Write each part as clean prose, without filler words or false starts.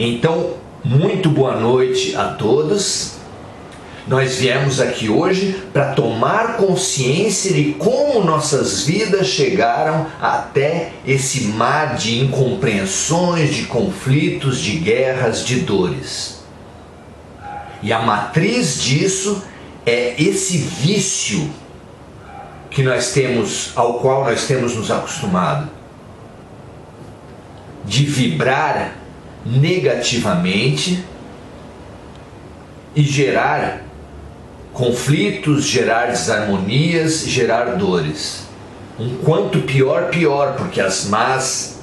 Então, muito boa noite a todos. Nós viemos aqui hoje para tomar consciência de como nossas vidas chegaram até esse mar de incompreensões, de conflitos, de guerras, de dores. E a matriz disso é esse vício que nós temos, ao qual nós temos nos acostumado, de vibrar negativamente e gerar conflitos, gerar desarmonias, gerar dores. Um quanto pior, pior, porque as más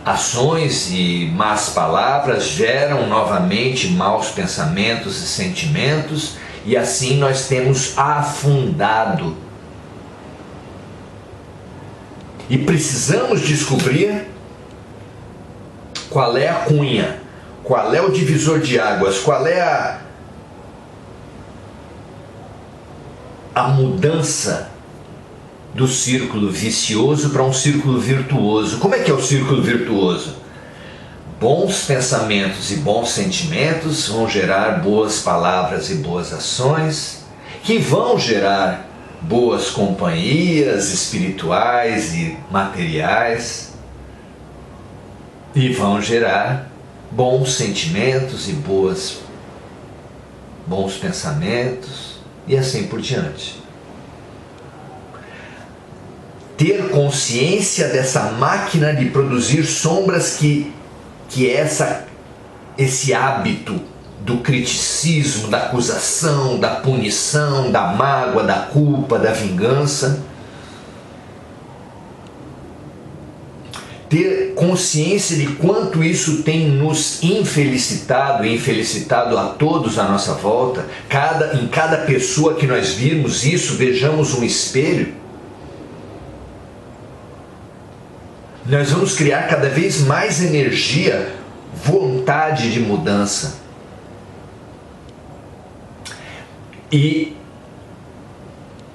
ações e más palavras geram novamente maus pensamentos e sentimentos, e assim nós temos afundado. E precisamos descobrir qual é a cunha, qual é o divisor de águas, qual é a mudança do círculo vicioso para um círculo virtuoso. Como é que é o círculo virtuoso? Bons pensamentos e bons sentimentos vão gerar boas palavras e boas ações, que vão gerar boas companhias espirituais e materiais, e vão gerar bons sentimentos e bons pensamentos, e assim por diante. Ter consciência dessa máquina de produzir sombras que é esse hábito do criticismo, da acusação, da punição, da mágoa, da culpa, da vingança. Ter consciência de quanto isso tem nos infelicitado e infelicitado a todos à nossa volta. Em cada pessoa que nós virmos isso, vejamos um espelho. Nós vamos criar cada vez mais energia, vontade de mudança. E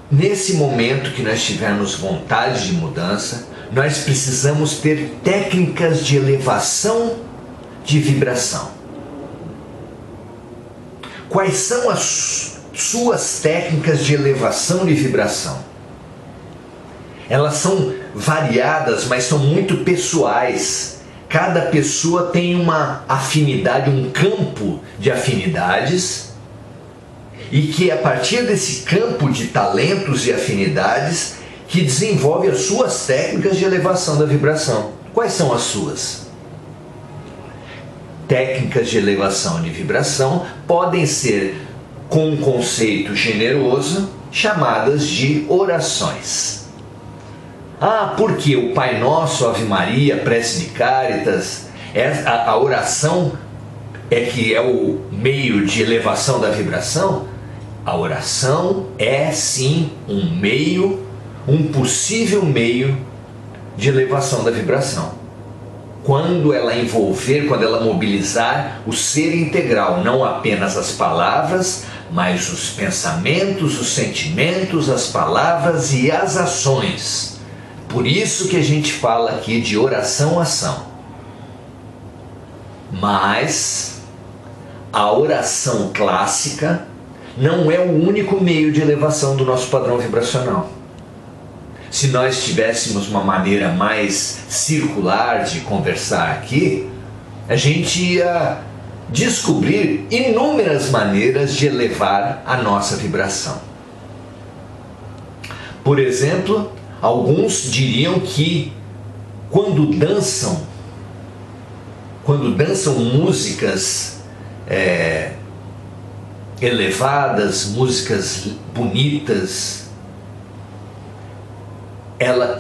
nesse momento que nós tivermos vontade de mudança, nós precisamos ter técnicas de elevação de vibração. Quais são as suas técnicas de elevação de vibração? Elas são variadas, mas são muito pessoais. Cada pessoa tem uma afinidade, um campo de afinidades, e que é a partir desse campo de talentos e afinidades que desenvolve as suas técnicas de elevação da vibração. Quais são as suas? Técnicas de elevação de vibração podem ser, com um conceito generoso, chamadas de orações. Porque o Pai Nosso, Ave Maria, Prece de Cáritas, a oração é que é o meio de elevação da vibração? A oração é sim um meio, um possível meio de elevação da vibração. Quando ela envolver, quando ela mobilizar o ser integral, não apenas as palavras, mas os pensamentos, os sentimentos, as palavras e as ações. Por isso que a gente fala aqui de oração-ação. Mas a oração clássica não é o único meio de elevação do nosso padrão vibracional. Se nós tivéssemos uma maneira mais circular de conversar aqui, a gente ia descobrir inúmeras maneiras de elevar a nossa vibração. Por exemplo, alguns diriam que quando dançam músicas elevadas, músicas bonitas,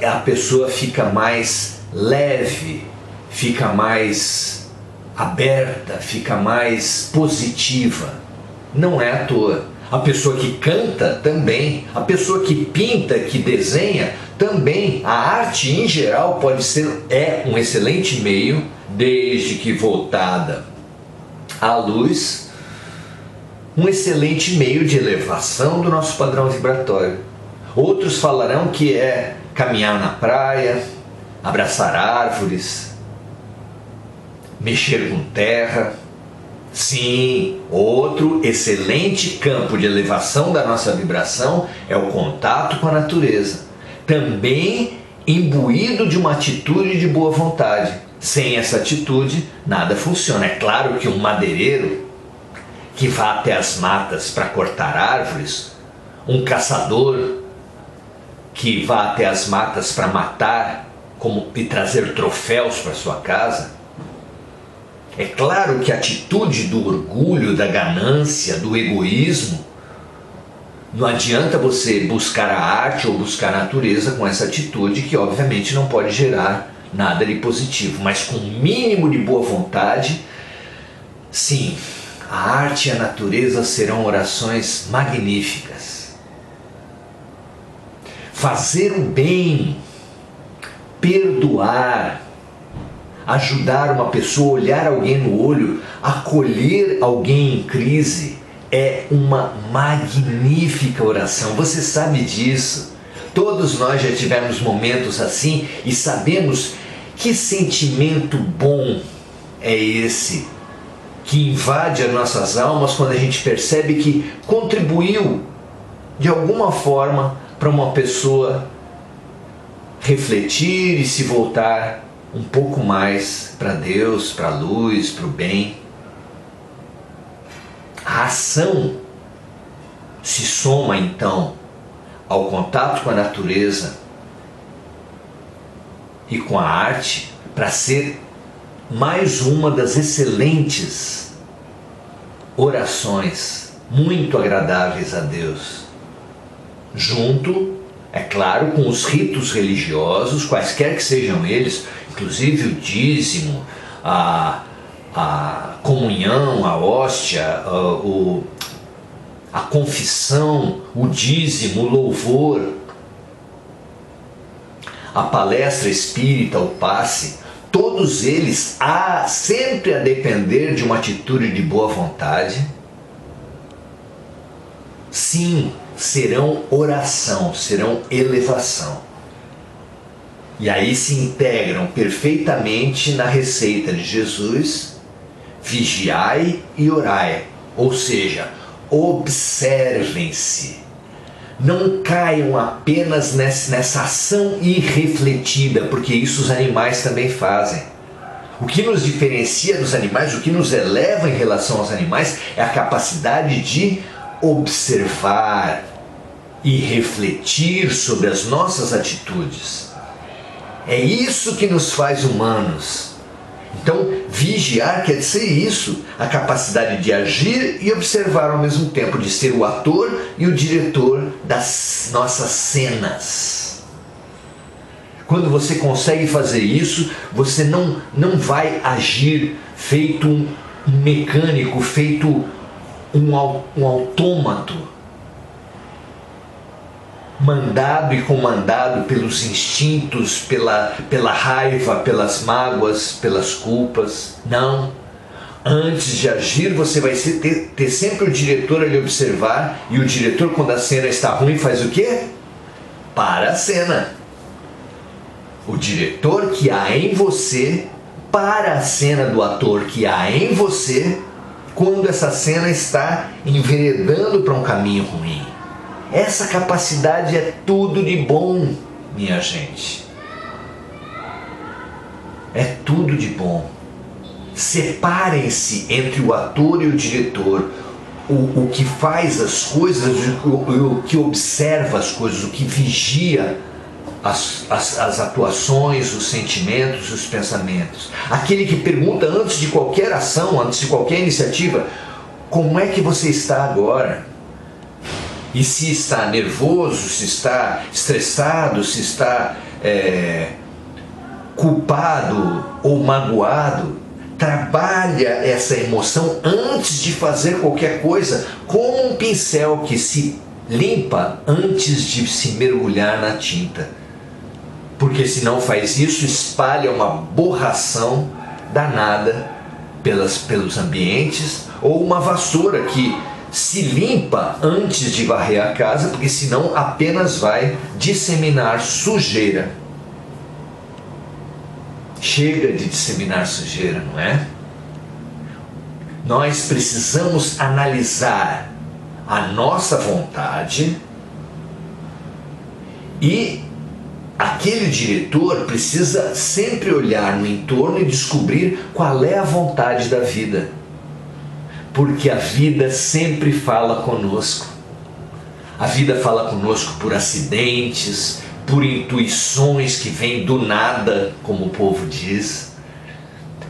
a pessoa fica mais leve, fica mais aberta, fica mais positiva. Não é à toa. A pessoa que canta também, a pessoa que pinta, que desenha também. A arte em geral é um excelente meio, desde que voltada à luz, um excelente meio de elevação do nosso padrão vibratório. Outros falarão que é caminhar na praia, abraçar árvores, mexer com terra. Sim, outro excelente campo de elevação da nossa vibração é o contato com a natureza, também imbuído de uma atitude de boa vontade. Sem essa atitude, nada funciona. É claro que um madeireiro que vá até as matas para cortar árvores, um caçador que vá até as matas para matar e trazer troféus para sua casa, é claro que a atitude do orgulho, da ganância, do egoísmo, não adianta você buscar a arte ou buscar a natureza com essa atitude que obviamente não pode gerar nada de positivo, mas com o mínimo de boa vontade, sim, a arte e a natureza serão orações magníficas. Fazer o bem, perdoar, ajudar uma pessoa, olhar alguém no olho, acolher alguém em crise, é uma magnífica oração. Você sabe disso. Todos nós já tivemos momentos assim e sabemos que sentimento bom é esse que invade as nossas almas quando a gente percebe que contribuiu de alguma forma para uma pessoa refletir e se voltar um pouco mais para Deus, para a luz, para o bem. A ação se soma então ao contato com a natureza e com a arte para ser mais uma das excelentes orações muito agradáveis a Deus, junto, é claro, com os ritos religiosos, quaisquer que sejam eles, inclusive o dízimo, a comunhão, a hóstia, a confissão, o dízimo, o louvor, a palestra espírita, o passe, todos eles sempre a depender de uma atitude de boa vontade, sim, serão oração, serão elevação. E aí se integram perfeitamente na receita de Jesus: vigiai e orai, ou seja, observem-se. Não caiam apenas nessa ação irrefletida, porque isso os animais também fazem. O que nos diferencia dos animais, o que nos eleva em relação aos animais, é a capacidade de observar e refletir sobre as nossas atitudes. É isso que nos faz humanos. Então, vigiar quer dizer isso, a capacidade de agir e observar ao mesmo tempo, de ser o ator e o diretor das nossas cenas. Quando você consegue fazer isso, você não vai agir feito um mecânico, feito um autômato, mandado e comandado pelos instintos, pela raiva, pelas mágoas, pelas culpas. Não. Antes de agir, você vai ter sempre o diretor a lhe observar, e o diretor, quando a cena está ruim, faz o quê? Para a cena. O diretor que há em você para a cena do ator que há em você quando essa cena está enveredando para um caminho ruim. Essa capacidade é tudo de bom, minha gente. É tudo de bom. Separem-se entre o ator e o diretor. O que faz as coisas, o que observa as coisas, o que vigia as atuações, os sentimentos, os pensamentos. Aquele que pergunta antes de qualquer ação, antes de qualquer iniciativa: como é que você está agora? E se está nervoso, se está estressado, se está culpado ou magoado, trabalha essa emoção antes de fazer qualquer coisa, como um pincel que se limpa antes de se mergulhar na tinta. Porque se não faz isso, espalha uma borração danada pelos ambientes, ou uma vassoura que se limpa antes de varrer a casa, porque senão apenas vai disseminar sujeira. Chega de disseminar sujeira, não é? nós precisamos analisar a nossa vontade e aquele diretor precisa sempre olhar no entorno e descobrir qual é a vontade da vida. Porque a vida sempre fala conosco. A vida fala conosco por acidentes, por intuições que vêm do nada, como o povo diz,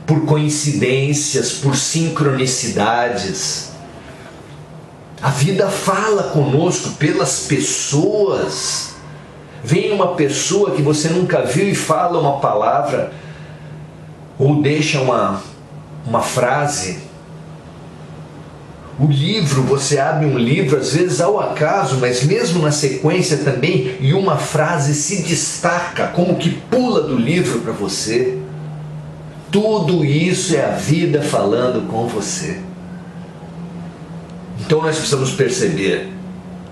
por coincidências, por sincronicidades. A vida fala conosco pelas pessoas. Vem uma pessoa que você nunca viu e fala uma palavra, ou deixa uma frase. O livro, você abre um livro, às vezes ao acaso, mas mesmo na sequência também, e uma frase se destaca, como que pula do livro para você. Tudo isso é a vida falando com você. Então nós precisamos perceber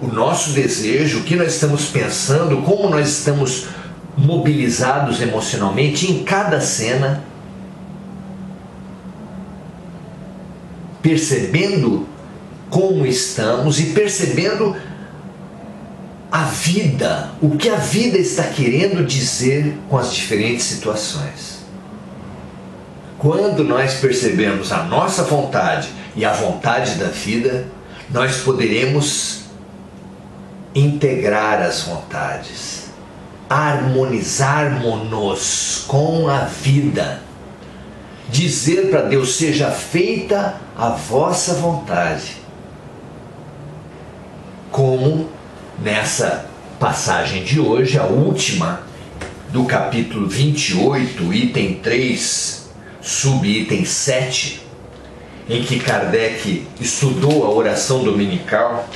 o nosso desejo, o que nós estamos pensando, como nós estamos mobilizados emocionalmente em cada cena, percebendo como estamos e percebendo a vida, o que a vida está querendo dizer com as diferentes situações. Quando nós percebemos a nossa vontade e a vontade da vida, nós poderemos integrar as vontades, harmonizarmos-nos com a vida, dizer para Deus: seja feita a vossa vontade. Como nessa passagem de hoje, a última do capítulo 28, item 3, subitem 7, em que Kardec estudou a oração dominical,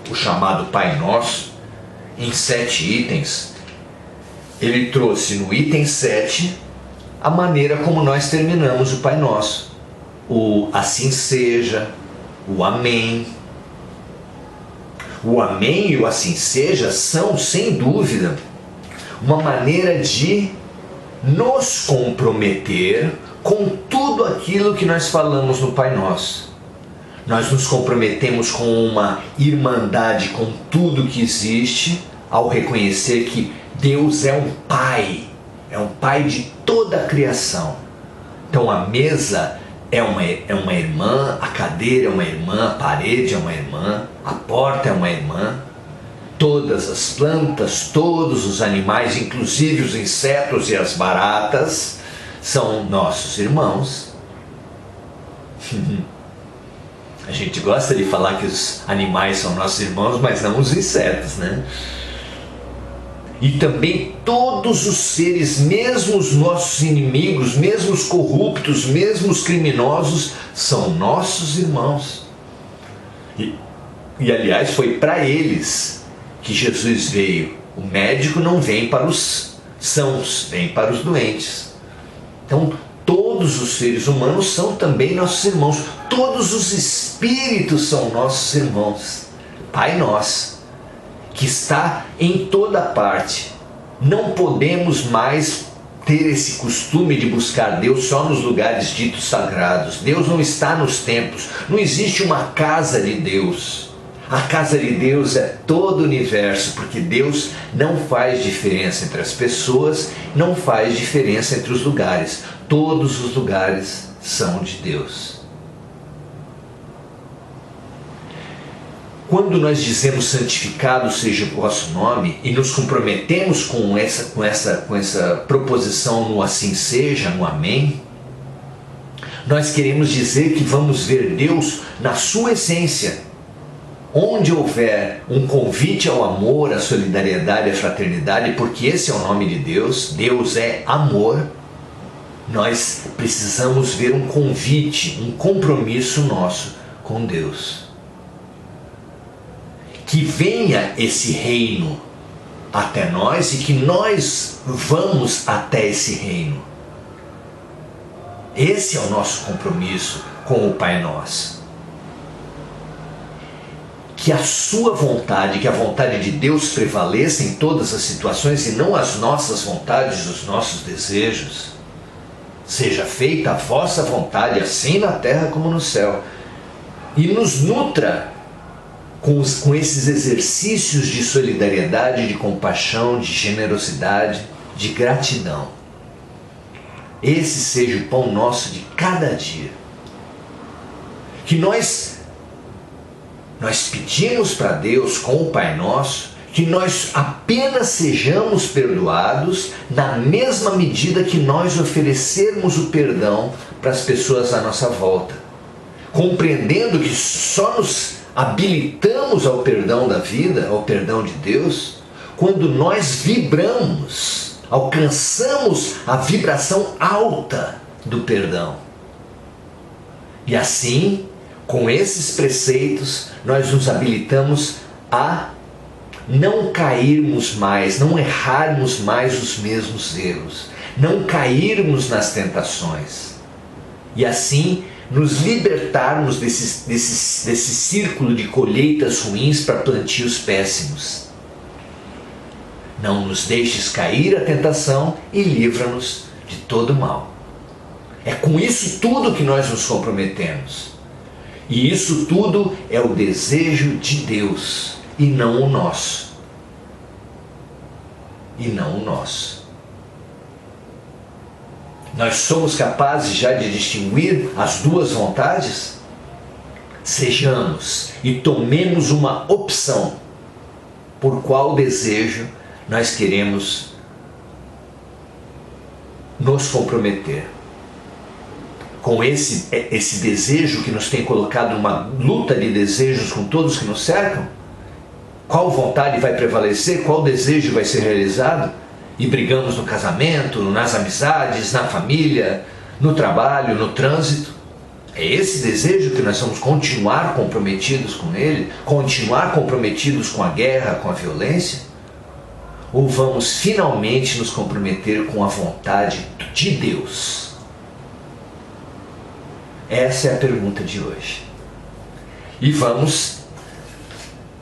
o chamado Pai Nosso, em 7 itens. Ele trouxe no item 7 a maneira como nós terminamos o Pai Nosso. O assim seja, o amém. O amém e o assim seja são, sem dúvida, uma maneira de nos comprometer com tudo aquilo que nós falamos no Pai Nosso. Nós nos comprometemos com uma irmandade com tudo que existe, ao reconhecer que Deus é um Pai de toda a criação. Então a mesa é uma irmã, a cadeira é uma irmã, a parede é uma irmã, a porta é uma irmã, todas as plantas, todos os animais, inclusive os insetos e as baratas, são nossos irmãos. A gente gosta de falar que os animais são nossos irmãos, mas não os insetos, né? E também todos os seres, mesmo os nossos inimigos, mesmo os corruptos, mesmo os criminosos, são nossos irmãos. E aliás, foi para eles que Jesus veio. O médico não vem para os sãos, vem para os doentes. Então, todos os seres humanos são também nossos irmãos. Todos os espíritos são nossos irmãos. Pai Nosso, que está em toda parte. Não podemos mais ter esse costume de buscar Deus só nos lugares ditos sagrados. Deus não está nos templos. Não existe uma casa de Deus. A casa de Deus é todo o universo, porque Deus não faz diferença entre as pessoas, não faz diferença entre os lugares. Todos os lugares são de Deus. Quando nós dizemos santificado seja o vosso nome e nos comprometemos com essa proposição no assim seja, no amém, nós queremos dizer que vamos ver Deus na sua essência. Onde houver um convite ao amor, à solidariedade, à fraternidade, porque esse é o nome de Deus, Deus é amor, nós precisamos ver um convite, um compromisso nosso com Deus. Que venha esse reino até nós e que nós vamos até esse reino. Esse é o nosso compromisso com o Pai Nosso. Que a sua vontade, que a vontade de Deus prevaleça em todas as situações e não as nossas vontades, os nossos desejos. seja feita a vossa vontade, assim na terra como no céu. E nos nutra com esses exercícios de solidariedade, de compaixão, de generosidade, de gratidão. Esse seja o pão nosso de cada dia. Que nós pedimos para Deus com o Pai Nosso, que nós apenas sejamos perdoados na mesma medida que nós oferecermos o perdão para as pessoas à nossa volta. Compreendendo que só nos habilitamos ao perdão da vida, ao perdão de Deus, quando nós vibramos, alcançamos a vibração alta do perdão. E assim, com esses preceitos, nós nos habilitamos a não cairmos mais, não errarmos mais os mesmos erros, não cairmos nas tentações. E assim, nos libertarmos desse círculo de colheitas ruins para plantios péssimos. Não nos deixes cair a tentação e livra-nos de todo mal. É com isso tudo que nós nos comprometemos. E isso tudo é o desejo de Deus e não o nosso. E não o nosso. Nós somos capazes já de distinguir as duas vontades? Sejamos e tomemos uma opção por qual desejo nós queremos nos comprometer. Com esse desejo que nos tem colocado numa luta de desejos com todos que nos cercam? Qual vontade vai prevalecer? Qual desejo vai ser realizado? E brigamos no casamento, nas amizades, na família, no trabalho, no trânsito. É esse desejo que nós vamos continuar comprometidos com ele? Continuar comprometidos com a guerra, com a violência? Ou vamos finalmente nos comprometer com a vontade de Deus? Essa é a pergunta de hoje. E vamos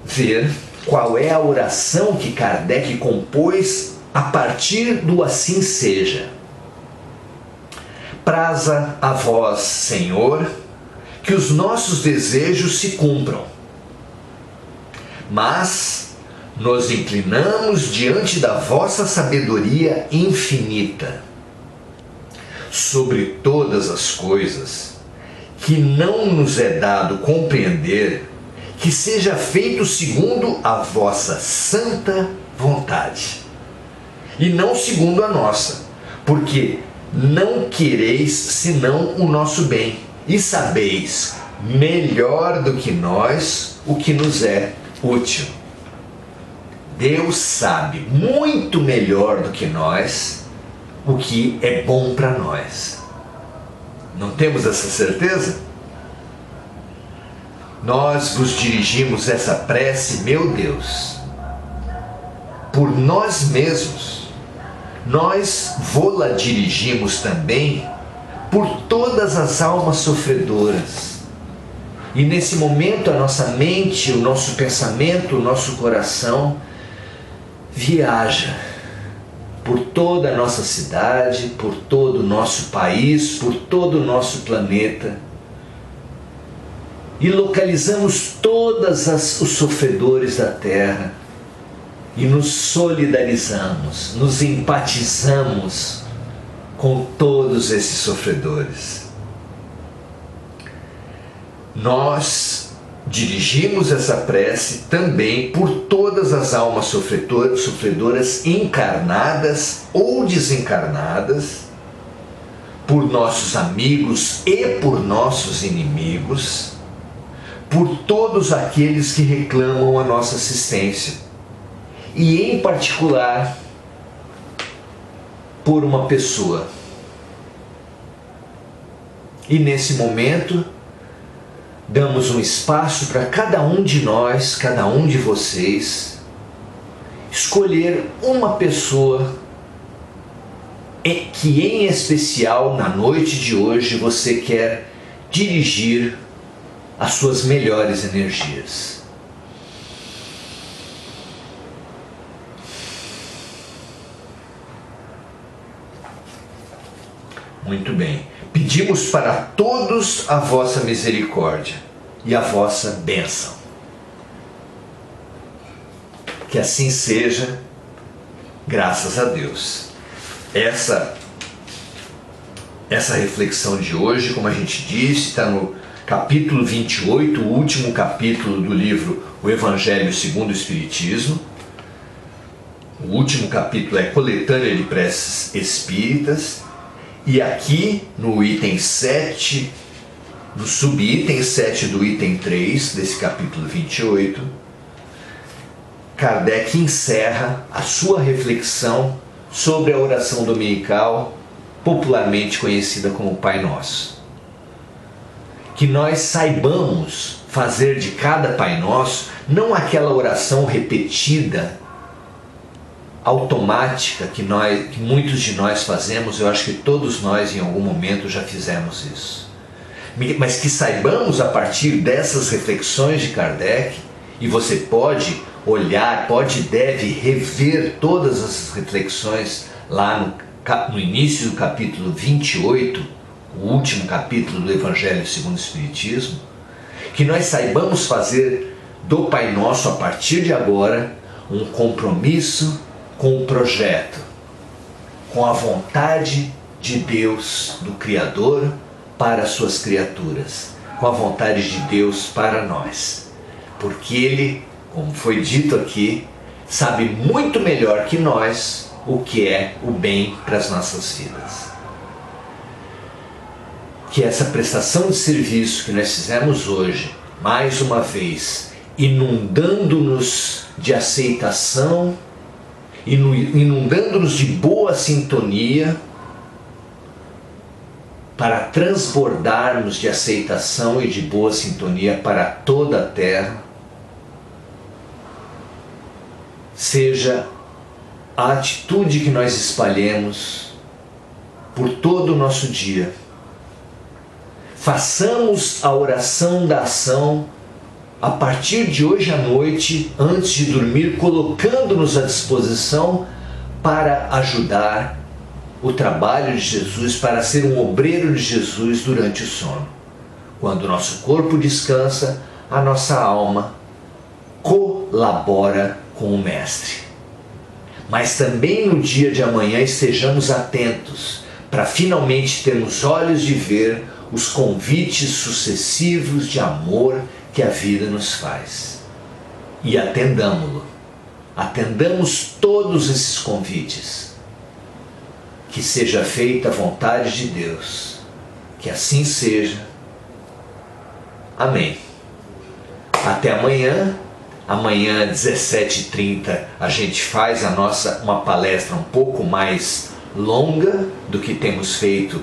ver qual é a oração que Kardec compôs a partir do assim seja. Praza a vós, Senhor, que os nossos desejos se cumpram. Mas nos inclinamos diante da vossa sabedoria infinita. Sobre todas as coisas, que não nos é dado compreender, que seja feito segundo a vossa santa vontade, e não segundo a nossa, porque não quereis senão o nosso bem, e sabeis melhor do que nós o que nos é útil. Deus sabe muito melhor do que nós o que é bom para nós. Não temos essa certeza? Nós vos dirigimos essa prece, meu Deus, por nós mesmos. Nós vô-la dirigimos também por todas as almas sofredoras. E nesse momento a nossa mente, o nosso pensamento, o nosso coração viaja por toda a nossa cidade, por todo o nosso país, por todo o nosso planeta. E localizamos todos os sofredores da terra e nos solidarizamos, nos empatizamos com todos esses sofredores. Nós dirigimos essa prece também por todas as almas sofredoras encarnadas ou desencarnadas, por nossos amigos e por nossos inimigos, por todos aqueles que reclamam a nossa assistência, e em particular por uma pessoa. E nesse momento damos um espaço para cada um de nós, cada um de vocês, escolher uma pessoa que em especial na noite de hoje você quer dirigir as suas melhores energias. Muito bem. Pedimos para todos a vossa misericórdia e a vossa bênção. Que assim seja, graças a Deus. Essa reflexão de hoje, como a gente disse, está no capítulo 28, o último capítulo do livro O Evangelho segundo o Espiritismo. O último capítulo é Coletânea de Preces Espíritas. E aqui no item 7, no subitem 7 do item 3 desse capítulo 28, Kardec encerra a sua reflexão sobre a oração dominical, popularmente conhecida como Pai Nosso. Que nós saibamos fazer de cada Pai Nosso não aquela oração repetida, automática que muitos de nós fazemos. Eu acho que todos nós em algum momento já fizemos isso, mas que saibamos a partir dessas reflexões de Kardec, e você pode olhar, pode e deve rever todas essas reflexões lá no início do capítulo 28, o último capítulo do Evangelho segundo o Espiritismo, que nós saibamos fazer do Pai Nosso a partir de agora um compromisso com o projeto, com a vontade de Deus, do Criador, para as suas criaturas, com a vontade de Deus para nós. Porque Ele, como foi dito aqui, sabe muito melhor que nós o que é o bem para as nossas vidas. Que essa prestação de serviço que nós fizemos hoje, mais uma vez, inundando-nos de aceitação, inundando-nos de boa sintonia, para transbordarmos de aceitação e de boa sintonia para toda a Terra, seja a atitude que nós espalhemos por todo o nosso dia. Façamos a oração da ação a partir de hoje à noite, antes de dormir, colocando-nos à disposição para ajudar o trabalho de Jesus, para ser um obreiro de Jesus durante o sono. Quando o nosso corpo descansa, a nossa alma colabora com o Mestre. Mas também no dia de amanhã estejamos atentos para finalmente termos olhos de ver os convites sucessivos de amor que a vida nos faz. E atendamo-lo. Atendamos todos esses convites. Que seja feita a vontade de Deus. Que assim seja. Amém. Até amanhã. Amanhã, 17h30, a gente faz uma palestra um pouco mais longa do que temos feito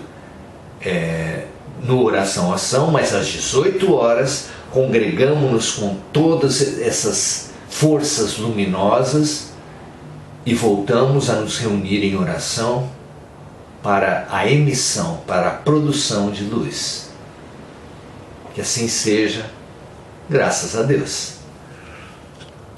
no Oração Ação, mas às 18 horas congregamos-nos com todas essas forças luminosas e voltamos a nos reunir em oração para a emissão, para a produção de luz. Que assim seja, graças a Deus.